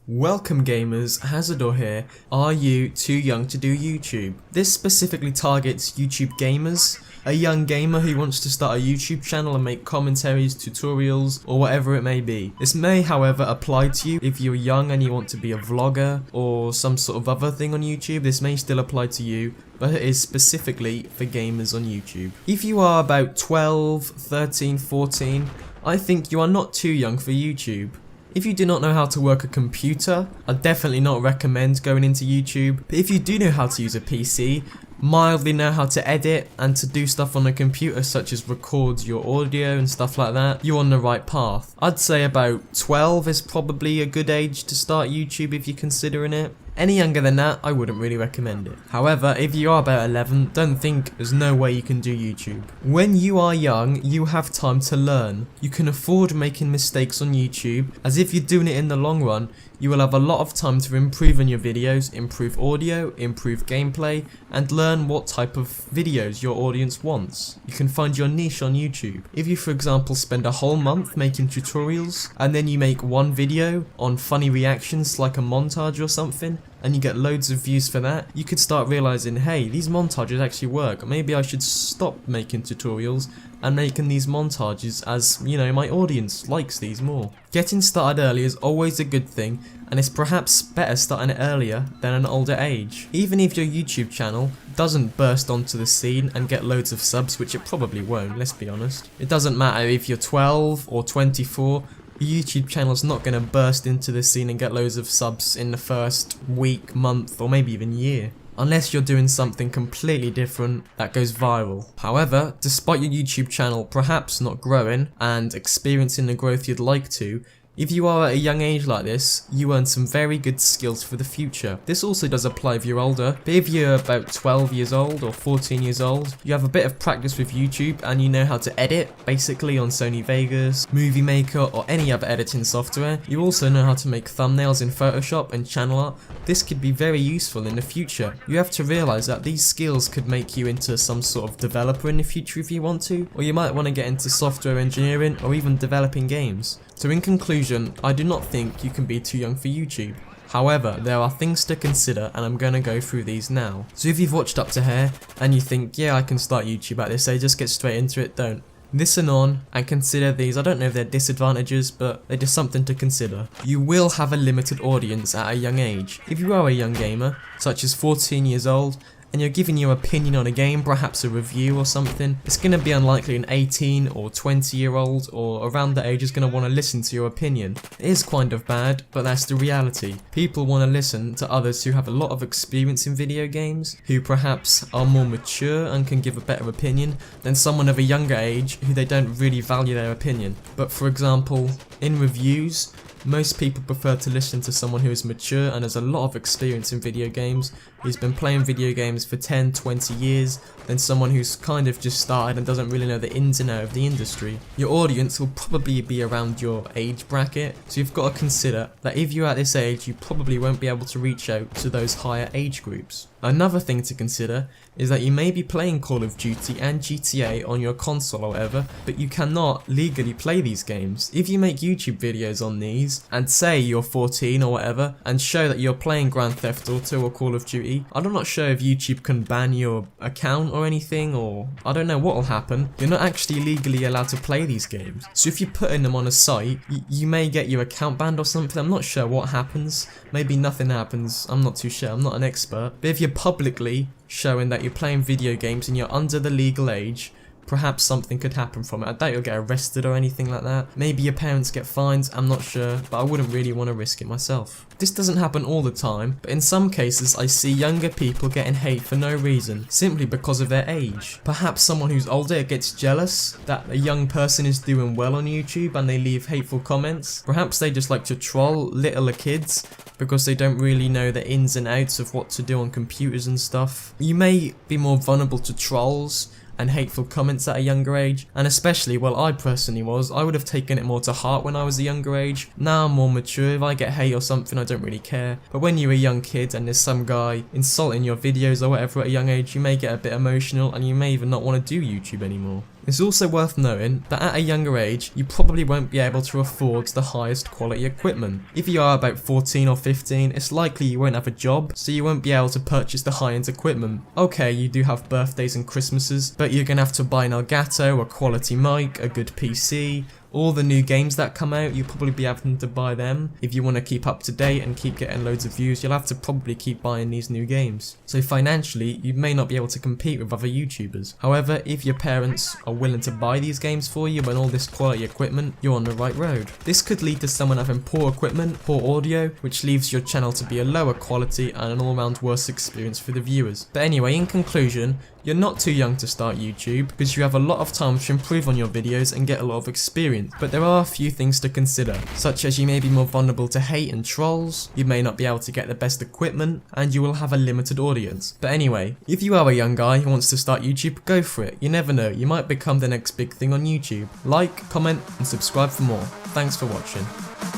Welcome gamers, Hazardor here. Are you too young to do YouTube? This specifically targets YouTube gamers, a young gamer who wants to start a YouTube channel and make commentaries, tutorials, or whatever it may be. This may however apply to you if you're young and you want to be a vlogger or some sort of other thing on YouTube. This may still apply to you, but it is specifically for gamers on YouTube. If you are about 12, 13, 14, I think you are not too young for YouTube. If you do not know how to work a computer, I'd definitely not recommend going into YouTube. But if you do know how to use a PC, mildly know how to edit and to do stuff on a computer such as record your audio and stuff like that, you're on the right path. I'd say about 12 is probably a good age to start YouTube if you're considering it. Any younger than that, I wouldn't really recommend it. However, if you are about 11, don't think there's no way you can do YouTube. When you are young, you have time to learn. You can afford making mistakes on YouTube, as if you're doing it in the long run, you will have a lot of time to improve on your videos, improve audio, improve gameplay, and learn what type of videos your audience wants. You can find your niche on YouTube. If you, for example, spend a whole month making tutorials, and then you make one video on funny reactions like a montage or something, and you get loads of views for that, you could start realizing, hey, these montages actually work. Maybe I should stop making tutorials and making these montages, as, you know, my audience likes these more. Getting started early is always a good thing, and it's perhaps better starting it earlier than an older age. Even if your YouTube channel doesn't burst onto the scene and get loads of subs, which it probably won't, let's be honest. It doesn't matter if you're 12 or 24, your YouTube channel's not going to burst into the scene and get loads of subs in the first week, month, or maybe even year. Unless you're doing something completely different that goes viral. However, despite your YouTube channel perhaps not growing and experiencing the growth you'd like to, if you are at a young age like this, you earn some very good skills for the future. This also does apply if you're older, but if you're about 12 years old or 14 years old, you have a bit of practice with YouTube and you know how to edit, basically on Sony Vegas, Movie Maker, or any other editing software. You also know how to make thumbnails in Photoshop and channel art. This could be very useful in the future. You have to realize that these skills could make you into some sort of developer in the future if you want to, or you might want to get into software engineering or even developing games. So in conclusion, I do not think you can be too young for YouTube. However, there are things to consider and I'm going to go through these now. So if you've watched up to here and you think, yeah, I can start YouTube at this age, just get straight into it, don't. Listen on and consider these. I don't know if they're disadvantages, but they're just something to consider. You will have a limited audience at a young age. If you are a young gamer, such as 14 years old, and you're giving your opinion on a game, perhaps a review or something, it's going to be unlikely an 18 or 20 year old or around that age is going to want to listen to your opinion. It is kind of bad, but that's the reality. People want to listen to others who have a lot of experience in video games, who perhaps are more mature and can give a better opinion than someone of a younger age who they don't really value their opinion. But for example, in reviews, most people prefer to listen to someone who is mature and has a lot of experience in video games, who's been playing video games for 10, 20 years, than someone who's kind of just started and doesn't really know the ins and outs of the industry. Your audience will probably be around your age bracket, so you've got to consider that if you're at this age, you probably won't be able to reach out to those higher age groups. Another thing to consider is that you may be playing Call of Duty and GTA on your console or whatever, but you cannot legally play these games. If you make YouTube videos on these, and say you're 14 or whatever, and show that you're playing Grand Theft Auto or Call of Duty, I'm not sure if YouTube can ban your account or anything, or I don't know what will happen. You're not actually legally allowed to play these games. So if you're putting them on a site, you may get your account banned or something. I'm not sure what happens. Maybe nothing happens. I'm not too sure. I'm not an expert. But if you're publicly showing that you're playing video games and you're under the legal age, perhaps something could happen from it. I doubt you'll get arrested or anything like that. Maybe your parents get fined, I'm not sure, but I wouldn't really want to risk it myself. This doesn't happen all the time, but in some cases I see younger people getting hate for no reason, simply because of their age. Perhaps someone who's older gets jealous that a young person is doing well on YouTube and they leave hateful comments. Perhaps they just like to troll littler kids because they don't really know the ins and outs of what to do on computers and stuff. You may be more vulnerable to trolls and hateful comments at a younger age, and especially, well, I personally was, I would have taken it more to heart when I was a younger age. Now I'm more mature. If I get hate or something, I don't really care. But when you're a young kid and there's some guy insulting your videos or whatever at a young age, you may get a bit emotional and you may even not want to do YouTube anymore. It's also worth noting that at a younger age, you probably won't be able to afford the highest quality equipment. If you are about 14 or 15, it's likely you won't have a job, so you won't be able to purchase the high-end equipment. Okay, you do have birthdays and Christmases, but you're gonna have to buy an Elgato, a quality mic, a good PC. All the new games that come out, you'll probably be having to buy them. If you want to keep up to date and keep getting loads of views, you'll have to probably keep buying these new games. So financially, you may not be able to compete with other YouTubers. However, if your parents are willing to buy these games for you and all this quality equipment, you're on the right road. This could lead to someone having poor equipment, poor audio, which leaves your channel to be a lower quality and an all-round worse experience for the viewers. But anyway, in conclusion, you're not too young to start YouTube because you have a lot of time to improve on your videos and get a lot of experience. But there are a few things to consider, such as you may be more vulnerable to hate and trolls, you may not be able to get the best equipment, and you will have a limited audience. But anyway, if you are a young guy who wants to start YouTube, go for it. You never know, you might become the next big thing on YouTube. Like, comment, and subscribe for more. Thanks for watching.